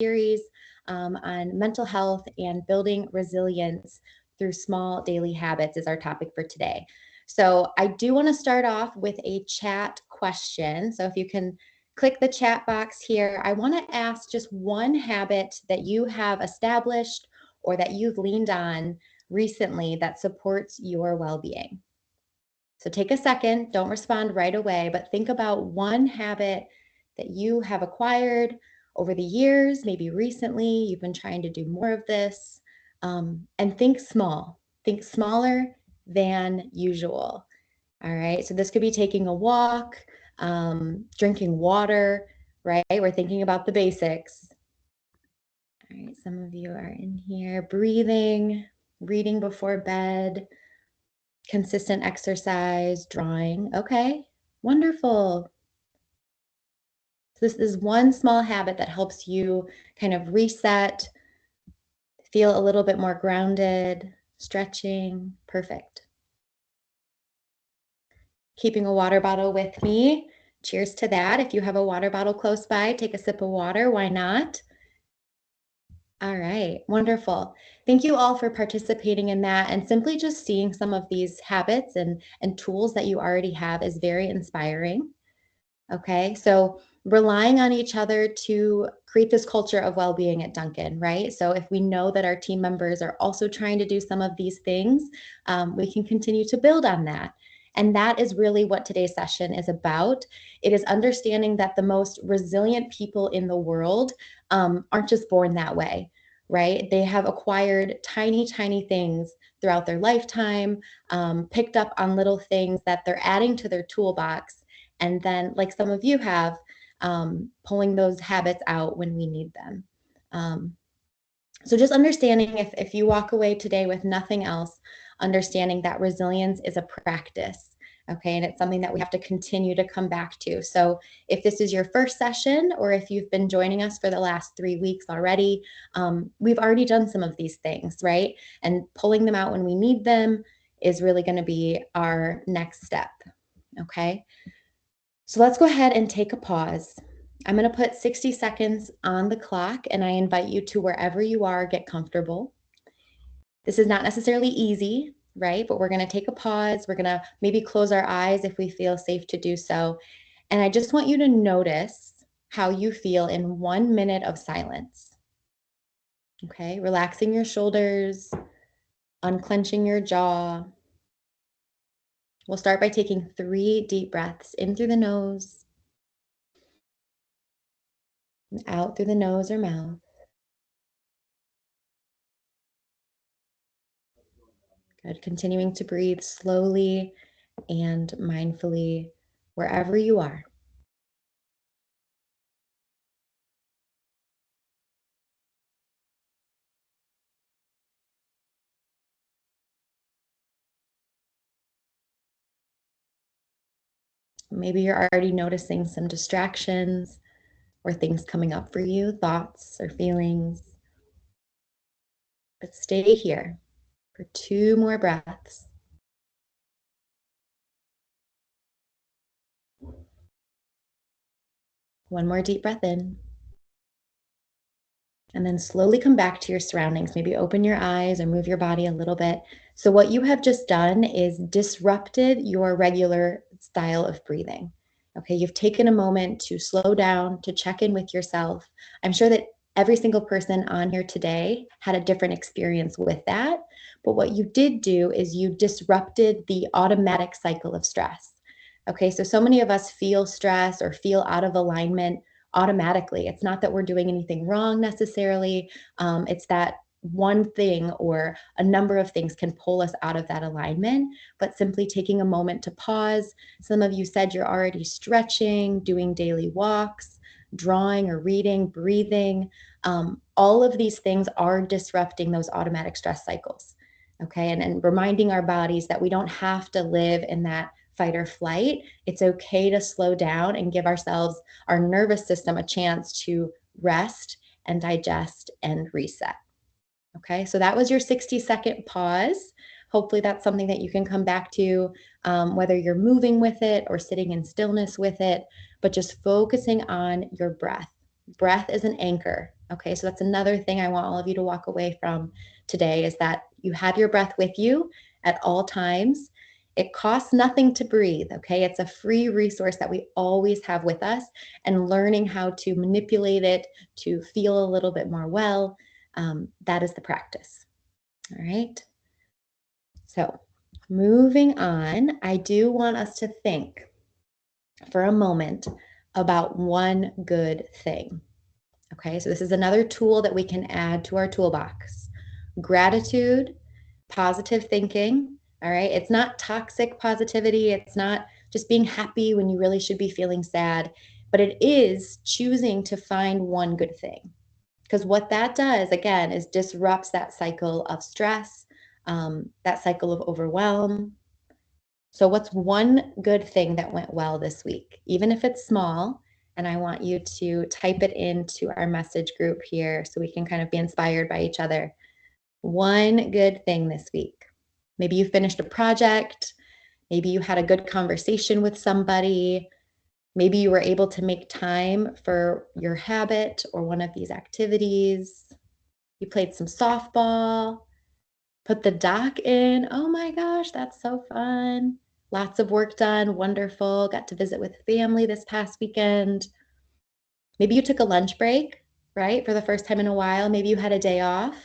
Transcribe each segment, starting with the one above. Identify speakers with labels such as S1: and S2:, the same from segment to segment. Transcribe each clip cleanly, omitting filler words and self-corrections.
S1: series on mental health and building resilience through small daily habits is our topic for today. So I do want to start off with a chat question. So if you can click the chat box here, I want to ask just one habit that you have established or that you've leaned on recently that supports your well-being. So take a second, don't respond right away, but think about one habit that you have acquired over the years, maybe recently, you've been trying to do more of this, and think small. Think smaller than usual. All right, so this could be taking a walk, drinking water, right? We're thinking about the basics. All right, some of you are in here, breathing, reading before bed, consistent exercise, drawing. Okay, wonderful. So this is one small habit that helps you kind of reset, feel a little bit more grounded, stretching. Perfect. Keeping a water bottle with me. Cheers to that. If you have a water bottle close by, take a sip of water. Why not? All right, wonderful. Thank you all for participating in that, and simply just seeing some of these habits and tools that you already have is very inspiring. Okay, so relying on each other to create this culture of well-being at Duncan, right? So if we know that our team members are also trying to do some of these things, we can continue to build on that. And that is really what today's session is about. It is understanding that the most resilient people in the world aren't just born that way, right? They have acquired tiny, tiny things throughout their lifetime, picked up on little things that they're adding to their toolbox. And then, like some of you have, pulling those habits out when we need them. So just understanding if you walk away today with nothing else, understanding that resilience is a practice, okay? And it's something that we have to continue to come back to. So if this is your first session, or if you've been joining us for the last 3 weeks already, we've already done some of these things, right? And pulling them out when we need them is really going to be our next step, okay? So let's go ahead and take a pause. I'm going to put 60 seconds on the clock, and I invite you to, wherever you are, get comfortable. This is not necessarily easy, right? But we're going to take a pause. We're going to maybe close our eyes if we feel safe to do so. And I just want you to notice how you feel in 1 minute of silence. Okay, relaxing your shoulders, unclenching your jaw. We'll start by taking 3 deep breaths in through the nose, and out through the nose or mouth. Good. Continuing to breathe slowly and mindfully wherever you are. Maybe you're already noticing some distractions or things coming up for you, thoughts or feelings. But stay here for 2 more breaths. One more deep breath in. And then slowly come back to your surroundings. Maybe open your eyes or move your body a little bit. So what you have just done is disrupted your regular style of breathing. Okay, you've taken a moment to slow down, to check in with yourself. I'm sure that every single person on here today had a different experience with that. But what you did do is you disrupted the automatic cycle of stress. Okay, so many of us feel stress or feel out of alignment automatically. It's not that we're doing anything wrong necessarily. It's that one thing or a number of things can pull us out of that alignment, but simply taking a moment to pause. Some of you said you're already stretching, doing daily walks, drawing or reading, breathing. All of these things are disrupting those automatic stress cycles. Okay, and reminding our bodies that we don't have to live in that fight or flight. It's okay to slow down and give ourselves, our nervous system, a chance to rest and digest and reset. Okay, so that was your 60-second pause. Hopefully that's something that you can come back to, whether you're moving with it or sitting in stillness with it, but just focusing on your breath. Breath is an anchor. Okay, so that's another thing I want all of you to walk away from today, is that you have your breath with you at all times. It costs nothing to breathe, okay? It's a free resource that we always have with us, and learning how to manipulate it to feel a little bit more well, that is the practice. All right. So moving on, I do want us to think for a moment about one good thing. Okay, so this is another tool that we can add to our toolbox. Gratitude, positive thinking. All right, it's not toxic positivity. It's not just being happy when you really should be feeling sad, but it is choosing to find one good thing. Because what that does, again, is disrupts that cycle of stress, that cycle of overwhelm. So, what's one good thing that went well this week, even if it's small? And I want you to type it into our message group here so we can kind of be inspired by each other. One good thing this week. Maybe you finished a project. Maybe you had a good conversation with somebody. Maybe you were able to make time for your habit or one of these activities. You played some softball, put the dock in. Oh my gosh, that's so fun. Lots of work done. Wonderful. Got to visit with family this past weekend. Maybe you took a lunch break, right? For the first time in a while. Maybe you had a day off,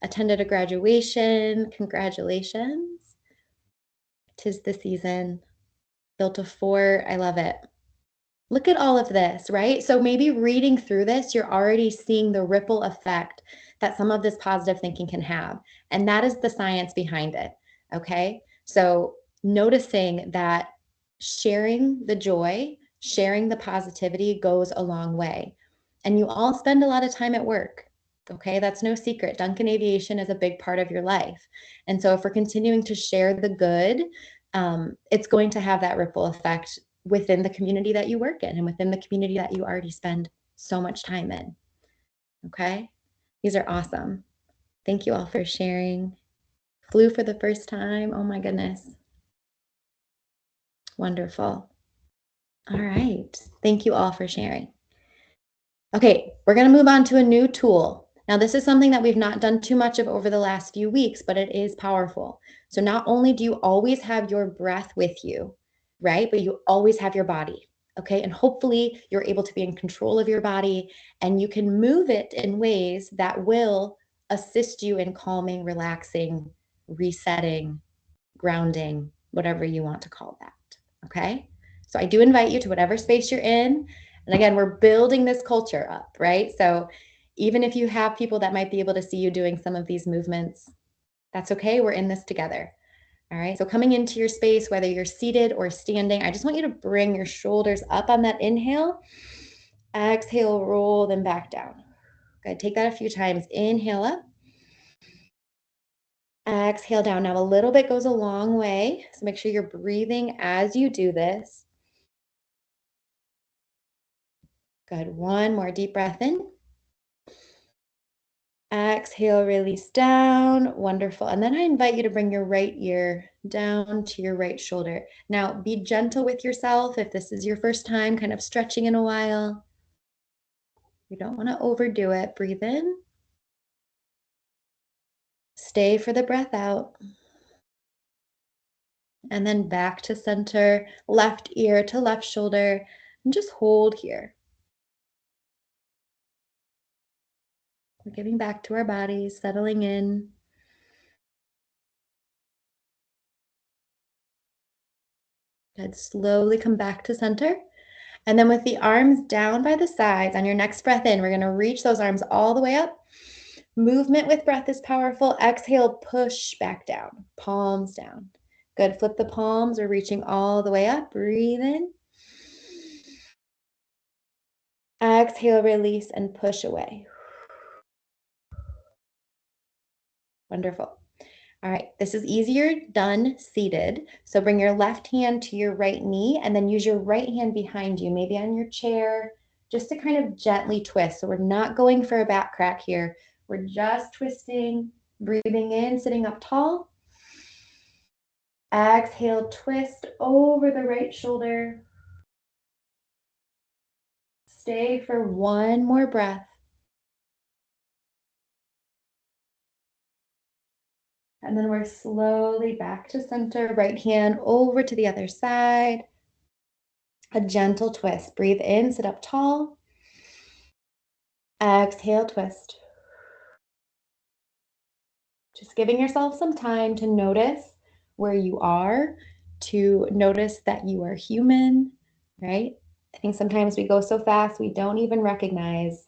S1: attended a graduation. Congratulations. 'Tis the season. Built a fort. I love it. Look at all of this, right? So maybe reading through this, you're already seeing the ripple effect that some of this positive thinking can have. And that is the science behind it. Okay. So noticing that sharing the joy, sharing the positivity goes a long way. And you all spend a lot of time at work. Okay. That's no secret. Duncan Aviation is a big part of your life. And so if we're continuing to share the good, it's going to have that ripple effect within the community that you work in and within the community that you already spend so much time in. Okay. These are awesome. Thank you all for sharing. Flew for the first time. Oh my goodness. Wonderful. All right. Thank you all for sharing. Okay, we're going to move on to a new tool. Now, this is something that we've not done too much of over the last few weeks, but it is powerful. So not only do you always have your breath with you, right? But you always have your body. Okay. And hopefully you're able to be in control of your body, and you can move it in ways that will assist you in calming, relaxing, resetting, grounding, whatever you want to call that. Okay. So I do invite you to whatever space you're in. And again, we're building this culture up, right? So even if you have people that might be able to see you doing some of these movements, that's okay. We're in this together. All right. So coming into your space, whether you're seated or standing, I just want you to bring your shoulders up on that inhale. Exhale, roll them back down. Good. Take that a few times. Inhale up. Exhale down. Now a little bit goes a long way. So make sure you're breathing as you do this. Good. One more deep breath in. Exhale, release down. Wonderful. And then I invite you to bring your right ear down to your right shoulder. Now, be gentle with yourself if this is your first time kind of stretching in a while. You don't want to overdo it. Breathe in. Stay for the breath out. And then back to center, left ear to left shoulder, and just hold here. We're getting back to our bodies, settling in. Good. Slowly come back to center. And then with the arms down by the sides, on your next breath in, we're going to reach those arms all the way up. Movement with breath is powerful. Exhale, push back down, palms down. Good. Flip the palms. We're reaching all the way up. Breathe in. Exhale, release, and push away. Wonderful. All right, this is easier done seated. So bring your left hand to your right knee and then use your right hand behind you, maybe on your chair, just to kind of gently twist. So we're not going for a back crack here. We're just twisting, breathing in, sitting up tall. Exhale, twist over the right shoulder. Stay for one more breath. And then we're slowly back to center, right hand over to the other side. A gentle twist. Breathe in, sit up tall. Exhale, twist. Just giving yourself some time to notice where you are, to notice that you are human, right? I think sometimes we go so fast, we don't even recognize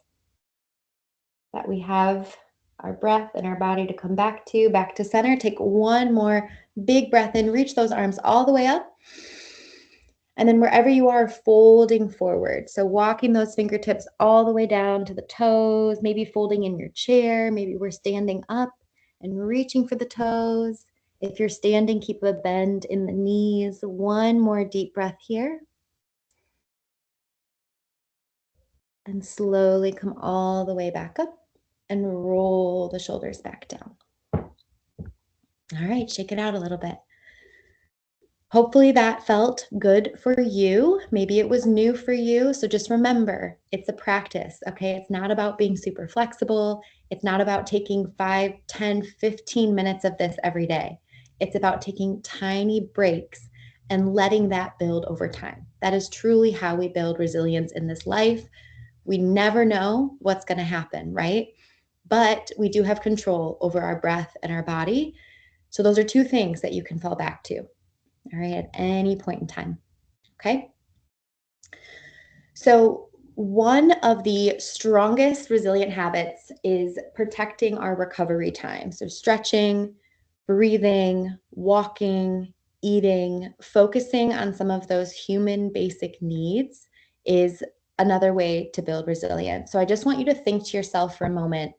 S1: that we have our breath and our body to come back to center. Take one more big breath in, reach those arms all the way up. And then wherever you are, folding forward. So walking those fingertips all the way down to the toes, maybe folding in your chair. Maybe we're standing up and reaching for the toes. If you're standing, keep a bend in the knees. One more deep breath here. And slowly come all the way back up and roll the shoulders back down. All right, shake it out a little bit. Hopefully that felt good for you. Maybe it was new for you. So just remember, it's a practice, okay? It's not about being super flexible. It's not about taking 5, 10, 15 minutes of this every day. It's about taking tiny breaks and letting that build over time. That is truly how we build resilience in this life. We never know what's going to happen, right? But we do have control over our breath and our body. So those are two things that you can fall back to. All right, at any point in time, okay? So one of the strongest resilient habits is protecting our recovery time. So stretching, breathing, walking, eating, focusing on some of those human basic needs is another way to build resilience. So I just want you to think to yourself for a moment,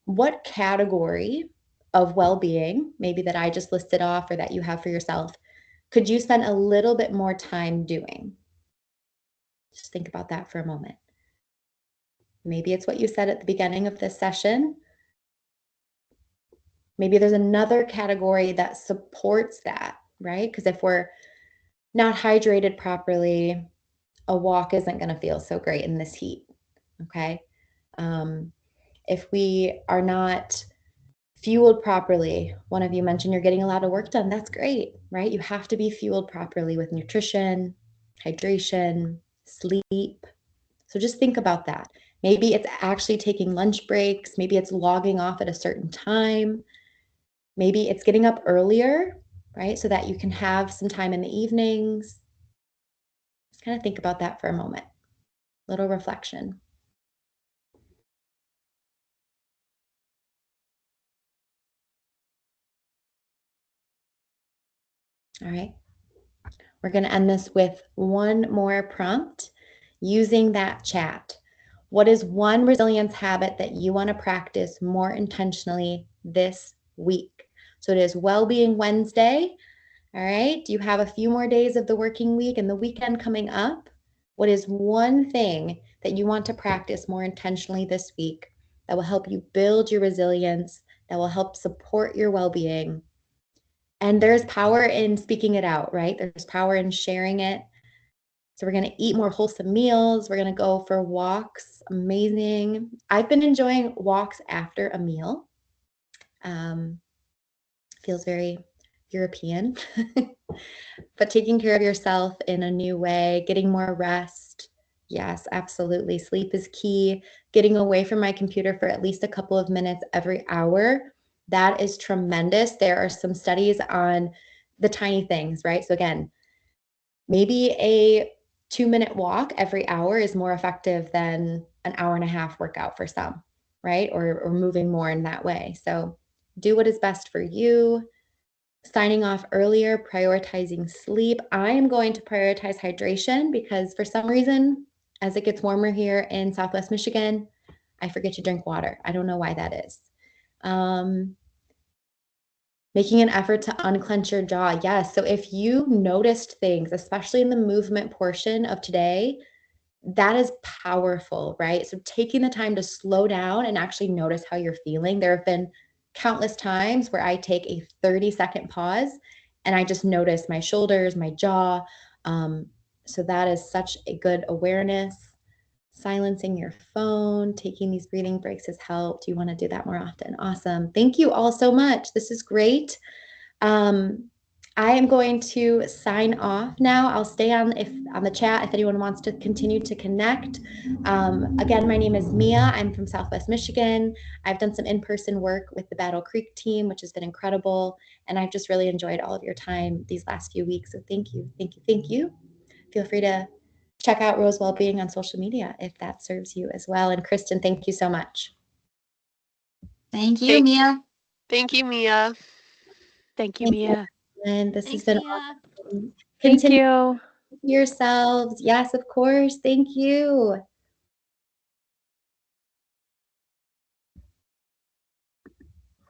S1: what category of well-being, maybe that I just listed off or that you have for yourself, could you spend a little bit more time doing? Just think about that for a moment. Maybe it's what you said at the beginning of this session. Maybe there's another category that supports that, right? Because if we're not hydrated properly, a walk isn't going to feel so great in this heat, okay? If we are not fueled properly, one of you mentioned you're getting a lot of work done. That's great, right? You have to be fueled properly with nutrition, hydration, sleep. So just think about that. Maybe it's actually taking lunch breaks. Maybe it's logging off at a certain time. Maybe it's getting up earlier, right? So that you can have some time in the evenings. Just kind of think about that for a moment. Little reflection. All right. We're going to end this with one more prompt using that chat. What is one resilience habit that you want to practice more intentionally this week? So it is Wellbeing Wednesday. All right. Do you have a few more days of the working week and the weekend coming up? What is one thing that you want to practice more intentionally this week that will help you build your resilience, that will help support your well-being? And there's power in speaking it out, right? There's power in sharing it. So we're going to eat more wholesome meals. We're going to go for walks. Amazing. I've been enjoying walks after a meal. Feels very European. But taking care of yourself in a new way, getting more rest. Yes, absolutely. Sleep is key. Getting away from my computer for at least a couple of minutes every hour. That is tremendous. There are some studies on the tiny things, right? So again, maybe a 2-minute walk every hour is more effective than an hour and a half workout for some, right? Or moving more in that way. So do what is best for you. Signing off earlier, prioritizing sleep. I am going to prioritize hydration because for some reason, as it gets warmer here in Southwest Michigan, I forget to drink water. I don't know why that is. Making an effort to unclench your jaw. Yes. So if you noticed things, especially in the movement portion of today, that is powerful, right? So taking the time to slow down and actually notice how you're feeling. There have been countless times where I take a 30-second pause and I just notice my shoulders, my jaw. So that is such a good awareness. Silencing your phone, taking these breathing breaks has helped. You want to do that more often. Awesome. Thank you all so much. This is great. I am going to sign off now. I'll stay on the chat if anyone wants to continue to connect. Again, my name is Mia. I'm from Southwest Michigan. I've done some in-person work with the Battle Creek team, which has been incredible. And I've just really enjoyed all of your time these last few weeks. So thank you, thank you, thank you. Feel free to check out Rose Wellbeing on social media if that serves you as well. And Kristen, thank you so much.
S2: Thank you, Mia.
S3: Thank you, Mia.
S4: Thank you, Mia.
S1: And this
S2: Thanks,
S1: has been
S2: Mia.
S1: awesome.
S4: Thank
S1: Continue
S4: you.
S1: yourselves. Yes, of course. Thank you.